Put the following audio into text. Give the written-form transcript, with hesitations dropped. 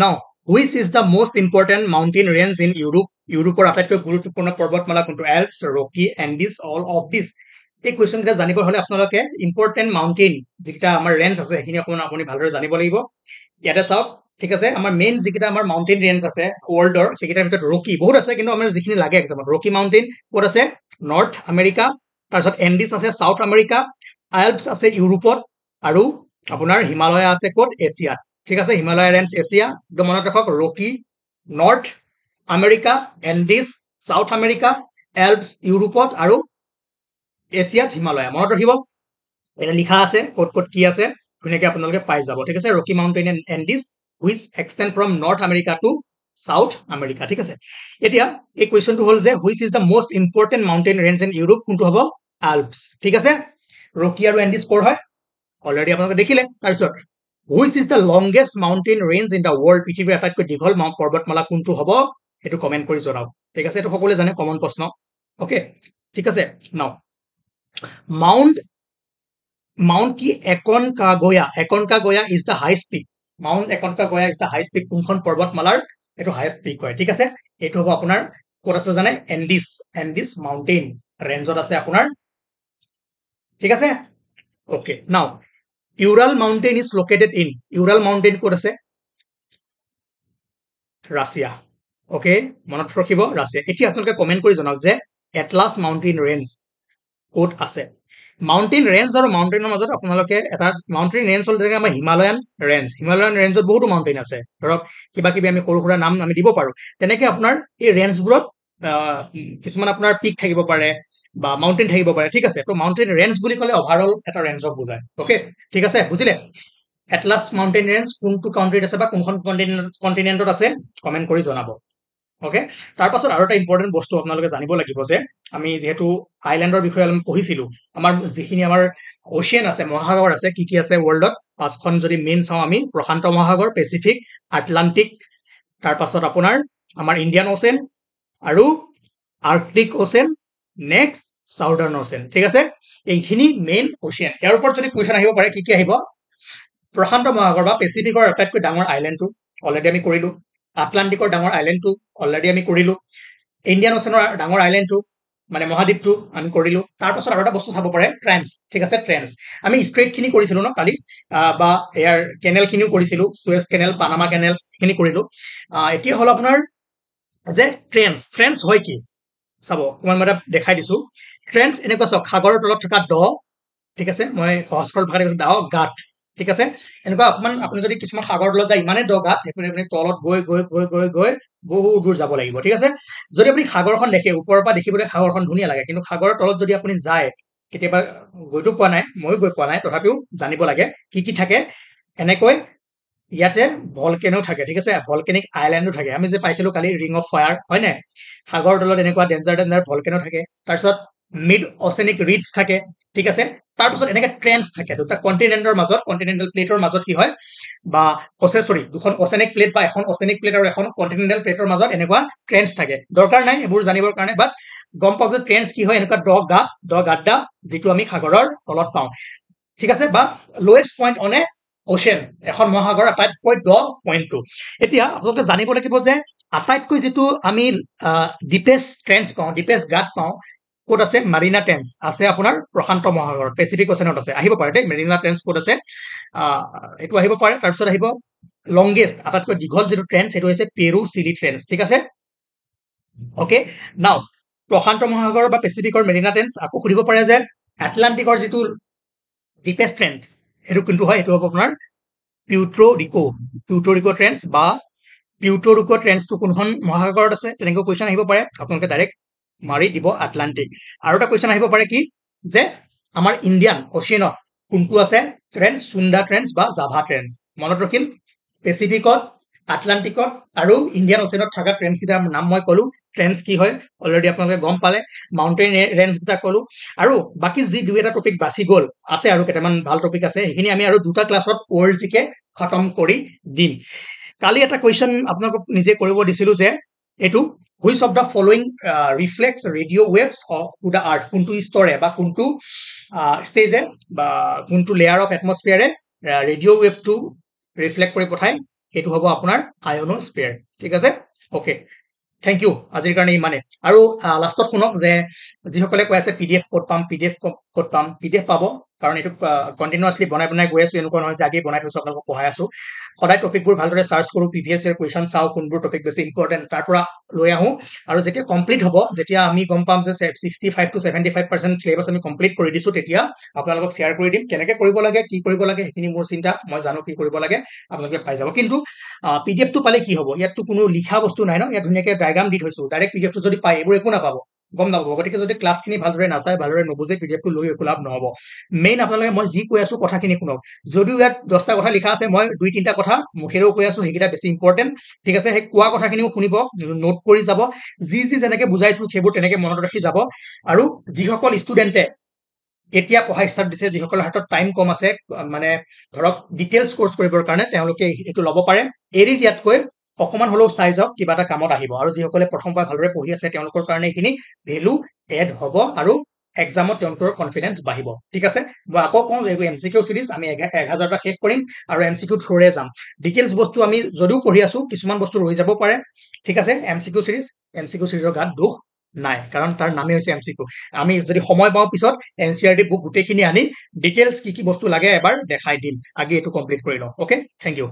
Now, which is the most important mountain range in Europe? ইউৰোপৰ আটাইতকৈ গুৰুত্বপূৰ্ণ পৰ্বতমালা কোনটো? এল্পছ, ৰকি, এণ্ডিজ, অল অফ দিছ। এই কুৱেশ্যন কেইটা জানিব হলে আপোনালোকে ইম্পৰ্টেণ্ট মাউণ্টেইন যিকেইটা আমাৰ ৰেঞ্জ আছে সেইখিনি অকণমান আপুনি ভালদৰে জানিব লাগিব। ইয়াতে চাওক, ঠিক আছে, আমাৰ মেইন যিকেইটা আমাৰ মাউণ্টেইন ৰেঞ্জ আছে ৱৰ্ল্ডৰ সেইকেইটাৰ ভিতৰত ৰকি বহুত আছে, কিন্তু আমাৰ যিখিনি লাগে এক্সামত, ৰকি মাউণ্টেইন ক'ত আছে? North America. তাৰপিছত এণ্ডিজ আছে চাউথ আমেৰিকা, এল্পছ আছে ইউৰোপত, আৰু আপোনাৰ হিমালয়া আছে ক'ত? এছিয়াত। ঠিক আছে, হিমালয়া ৰেঞ্জ এছিয়া। একদম মনত ৰাখক, Rocky North America, Andes South America, Alps ইউৰোপত, আৰু এছিয়াত হিমালয়া। মনত ৰাখিব, এটা লিখা আছে ক'ত ক'ত কি আছে, ধুনীয়াকে আপোনালোকে পাই যাব। ঠিক আছে, Rocky Mountain and Andes which extend from North America to South America. ঠিক আছে, এতিয়া এই কুৱেশ্যনটো হ'ল যে which is the most important mountain range in Europe? কোনটো হ'ব? আল্পছ। ঠিক আছে, ৰকি আৰু এণ্ডিজ ক'ৰ হয়? অলৰেডি আপোনালোকে দেখিলে। তাৰপিছত which is the longest mountain range in the world? পৃথিৱীৰ আটাইতকৈ দীঘল পৰ্বতমালা কোনটো হ'ব? সেইটো কমেণ্ট কৰি জনাওক। ঠিক আছে, এইটো সকলোৱে জানে, কমন প্ৰশ্ন। অ'কে, ঠিক আছে। নাও মাউণ্ট কি? Aconcagua. Aconcagua is the highest peak. Mount Aconcagua is the highest peak. কোনখন পৰ্বতমালাৰ এইটো হাইষ্ট পিক হয়? ঠিক আছে, এইটো হ'ব আপোনাৰ ক'ত আছে জানে? এণ্ডিজ। এণ্ডিজ মাউণ্টেইন ৰেঞ্জত আছে আপোনাৰ। ঠিক আছে, অ'কে। নাও Ural mountain is located in. Ural mountain ক'ত আছে? ৰাছিয়া। অ'কে, মনত ৰাখিব, ৰাছিয়া। এতিয়া আপোনালোকে কমেণ্ট কৰি জনাওক যে এটলাছ মাউণ্টেইন ৰেঞ্জ ক'ত আছে? মাউণ্টেইন ৰেঞ্জ আৰু মাউণ্টেইনৰ মাজত আপোনালোকে এটা মাউণ্টেইন ৰেঞ্জ হ'ল যেনেকৈ আমাৰ হিমালয়ান ৰেঞ্জ। হিমালয়ান ৰেঞ্জত বহুতো মাউণ্টেইন আছে, ধৰক কিবা কিবি আমি সৰু সুৰা নাম আমি দিব পাৰোঁ। তেনেকৈ আপোনাৰ এই ৰেঞ্জবোৰত কিছুমান আপোনাৰ পিক থাকিব পাৰে বা মাউণ্টেইন থাকিব পাৰে। ঠিক আছে, তো মাউণ্টেইন ৰেঞ্জ বুলি ক'লে অভাৰঅল এটা ৰেঞ্জক বুজায়। অ'কে, ঠিক আছে, বুজিলে? এটলাছ মাউণ্টেইন ৰেঞ্জ কোনটো কাউণ্ট্ৰিত আছে বা কোনখন কণ্টিনেণ্টত আছে? কমেণ্ট কৰি জনাব। অ'কে, তাৰপাছত আৰু এটা ইম্পৰ্টেণ্ট বস্তু আপোনালোকে জানিব লাগিব যে আমি যিহেতু আইলেণ্ডৰ বিষয়ে অলপ পঢ়িছিলোঁ, আমাৰ যিখিনি আমাৰ অচিয়ান আছে, মহাসাগৰ আছে, কি কি আছে ৱৰ্ল্ডত? 5খন যদি মেইন চাওঁ আমি, প্ৰশান্ত মহাসাগৰ, পেচিফিক, আটলান্টিক, তাৰপাছত আপোনাৰ আমাৰ ইণ্ডিয়ান অ'চেন, আৰু Arctic ocean, next southern ocean. ঠিক আছে, এইখিনি মেইন অচিয়ান। ইয়াৰ ওপৰত যদি কুৱেশ্যন আহিব পাৰে, কি কি আহিব? প্ৰশান্ত মহাসাগৰ বা পেচিফিকৰ আটাইতকৈ ডাঙৰ আইলেণ্ডটো অলৰেডি আমি কৰিলোঁ। আটলান্টিকৰ ডাঙৰ আইলেণ্ডটো অলৰেডি আমি কৰিলোঁ। ইণ্ডিয়ান অ'চেনৰ ডাঙৰ আইলেণ্ডটো মানে মহাদ্বীপটো আমি কৰিলোঁ। তাৰপাছত আৰু এটা বস্তু চাব পাৰে, ট্ৰেন্স। ঠিক আছে, ট্ৰেন্স আমি ষ্ট্ৰেইটখিনি কৰিছিলোঁ ন কালি, বা এয়াৰ কেনেলখিনিও কৰিছিলোঁ, চুৱেজ কেনেল, পানামা কেনেল, সেইখিনি কৰিলোঁ। এতিয়া হ'ল আপোনাৰ যে ট্ৰেন্স। ট্ৰেন্স হয় কি? চাব, অকণমান মই এটা দেখাই দিছোঁ। ট্ৰেন্স এনেকুৱা চাওক, সাগৰৰ তলত থকা দ, ঠিক আছে, মই সহজ সৰল ভাষাত কৈছোঁ, গাঁত। ঠিক আছে, এনেকুৱা অকণমান আপুনি যদি কিছুমান সাগৰৰ তলত যায়, ইমানেই দ গাঁত, সেইখিনি আপুনি তলত গৈ গৈ গৈ গৈ গৈ বহু দূৰ যাব লাগিব। ঠিক আছে, যদি আপুনি সাগৰখন দেখে, ওপৰৰ পৰা দেখিবলৈ সাগৰখন ধুনীয়া লাগে, কিন্তু সাগৰৰ তলত যদি আপুনি যায়, কেতিয়াবা গৈতো পোৱা নাই, ময়ো গৈ পোৱা নাই, তথাপিও জানিব লাগে কি কি থাকে। এনেকৈ ইয়াতে ভলকেনো থাকে। ঠিক আছে, ভলকেনিক আইলেণ্ডো থাকে। আমি যে পাইছিলোঁ কালি ৰিং অফ ফায়াৰ, হয় নাই? সাগৰৰ তলত এনেকুৱা ডেঞ্জাৰ ভলকেনো থাকে। তাৰপিছত মিড অচেনিক ৰিডছ থাকে। ঠিক আছে, তাৰপিছত এনেকে ট্ৰেন্স থাকে, দুটা কণ্টিনেণ্টৰ মাজত, কণ্টিনেণ্টেল প্লেটৰ মাজত কি হয়, বা দুখন অচেনিক প্লেট বা এখন অচেনিক প্লেট আৰু এখন কণ্টিনেণ্টেল প্লেটৰ মাজত এনেকুৱা ট্ৰেন্স থাকে। দৰকাৰ নাই এইবোৰ জানিবৰ কাৰণে, বাট গম পাওক যে ট্ৰেন্স কি হয়, এনেকুৱা দ গাদ্দা যিটো আমি সাগৰৰ তলত পাওঁ। ঠিক আছে, বা lowest point on a ocean, এখন মহাসাগৰ আটাইতকৈ দ পইণ্টটো। এতিয়া আপোনালোকে জানিব লাগিব যে আটাইতকৈ যিটো আমি ডিপেষ্ট ট্ৰেন্স পাওঁ, ডিপেষ্ট গাঁত পাওঁ, ক'ত আছে? মাৰিনা ট্ৰেন্স আছে আপোনাৰ প্ৰশান্ত মহাসাগৰত, পেচিফিক অচেনত আছে। আহিব পাৰে দেই, মেৰিনা ট্ৰেন্স ক'ত আছে, এইটো আহিব পাৰে। তাৰপিছত আহিব লংগেষ্ট, আটাইতকৈ দীঘল যিটো ট্ৰেন্স, সেইটো হৈছে পেৰু চিলি ট্ৰেন্স। ঠিক আছে, অ'কে। নাও প্ৰশান্ত মহাসাগৰ বা পেচিফিকৰ মেৰিনা ট্ৰেন্স। আকৌ সুধিব পাৰে যে আটলান্টিকৰ যিটো ডিপেষ্ট ট্ৰেন্স, সেইটো কোনটো হয়? এইটো হ'ব আপোনাৰ পিউট্ৰো ট্ৰেন্স, বা পিউট্ৰো ট্ৰেন্সটো কোনখন মহাসাগৰত আছে? তেনেকৈ কুৱেশ্যন আহিব পাৰে, আপোনালোকে ডাইৰেক্ট মাৰি দিব আটলান্টিক। আৰু এটা কুৱেশ্যন আহিব পাৰে কি, যে আমাৰ ইণ্ডিয়ান অচিয়ানত কোনটো আছে ট্ৰেন্স? চুন্দা ট্ৰেন্স বা জাভা ট্ৰেন্স। মনত ৰাখিল, পেচিফিকত, আটলান্টিকত আৰু ইণ্ডিয়ান অচিয়ানত থকা ট্ৰেন্স কেইটাৰ নাম মই ক'লো। ট্ৰেন্স কি হয় অলৰেডি আপোনালোকে গম পালে, মাউণ্টেইন ৰেঞ্জ কেইটা ক'লো, আৰু বাকী যি দুই এটা টপিক বাচি গ'ল, আছে আৰু কেইটামান ভাল টপিক আছে, সেইখিনি আমি আৰু দুটা ক্লাছত ৱৰ্ল্ড জিকে খতম কৰি দিম। কালি এটা কুৱেশ্যন আপোনালোকক নিজে কৰিব দিছিলোঁ যে এইটো, which of the following reflects radio' waves to the earth? কোনটো স্তৰে বা কোনটো ষ্টেজে বা কোনটো লেয়াৰ অফ এটমস্ফিয়াৰে ৰেডিঅ' ৱেভটো ৰিফ্লেক্ট কৰি পঠায় এইটো হ'ব আপোনাৰ আয়নোস্ফিয়াৰ ঠিক আছে ওকে থেংক ইউ আজিৰ কাৰণে ইমানে আৰু লাষ্টত শুনক যে যিসকলে কৈ আছে পিডিএফ ক'ত পাম পিডিএফ পাব কাৰণ এইটো কণ্টিনিউৱাছলি বনাই গৈ আছো এনেকুৱা নহয় যে আগেই বনাই থৈছো আপোনালোকক পঢ়াই আছো সদায় টপিকবোৰ ভালদৰে চাৰ্চ কৰো প্ৰিভিয়াছ ইয়াৰ কুৱেশ্যন চাওঁ কোনবোৰ টপিক বেছি ইম্পৰ্টেণ্ট তাৰ পৰা লৈ আহো আৰু যেতিয়া কমপ্লিট হ'ব যেতিয়া আমি গম পাম যে 65 to 75% চিলেবাছ আমি কমপ্লিট কৰি দিছো তেতিয়া আপোনালোকক শ্বেয়াৰ কৰি দিম কেনেকৈ কৰিব লাগে কি কৰিব লাগে সেইখিনি মোৰ চিন্তা মই জানো কি কৰিব লাগে আপোনালোকে পাই যাব কিন্তু পিডিএফটো পালে কি হ'ব ইয়াততো কোনো লিখা বস্তু নাই ন ইয়াত ধুনীয়াকৈ ডায়াগ্ৰাম দি থৈছো ডাইৰেক্ট পিডিএফটো যদি পায় এইবোৰ একো নাপাব গম নাপাব গতিকে যদি ক্লাছখিনি ভালদৰে নাচায় ভালদৰে নুবুজে পিডিএফটো লৈ একো লাভ নহ'ব মেইন আপোনালোকে মই যি কৈ আছো কথাখিনি শুনক যদিও ইয়াত 10টা কথা লিখা আছে মই 2-3টা কথা মুখেৰেও কৈ আছো সেইকেইটা বেছি ইম্পৰ্টেণ্ট ঠিক আছে সেই কোৱা কথাখিনিও শুনিব নোট কৰি যাব যি যেনেকে বুজাইছো সেইবোৰ তেনেকে মনত ৰাখি যাব আৰু যিসকল ষ্টুডেণ্টে এতিয়া পঢ়া ষ্টাৰ্ট দিছে যিসকলৰ হাতত টাইম কম আছে মানে ধৰক ডিটেইলছ কোৰ্চ কৰিবৰ কাৰণে তেওঁলোকে এইটো ল'ব পাৰে এৰি দিয়াতকৈ অকমান হ'লেও চাই যাওক কিবা এটা কামত আহিব আৰু যিসকলে প্ৰথমবাৰ ভালদৰে পঢ়ি আছে তেওঁলোকৰ কাৰণে এইখিনি ভেলু এড হ'ব আৰু এক্সামত তেওঁলোকৰ কনফিডেন্স বাঢ়িব ঠিক আছে মই আকৌ কওঁ যে এইটো এমচিকিউ সিৰিজ আমি 1000টা শেষ কৰিম আৰু এমচিকিউ থ্ৰুৰে যাম ডিটেইলছ বস্তু আমি যদিও পঢ়ি আছো কিছুমান বস্তু ৰৈ যাব পাৰে ঠিক আছে এমচিকিউ সিৰিজৰ গাত দুখ নাই কাৰণ তাৰ নামে হৈছে এমচিকিউ আমি যদি সময় পাওঁ পিছত এনচিআৰটি বুক গোটেইখিনি আনি ডিটেইলছ কি বস্তু লাগে এবাৰ দেখাই দিম আগে এইটো কমপ্লিট কৰি লওঁ ওকে থেংক ইউ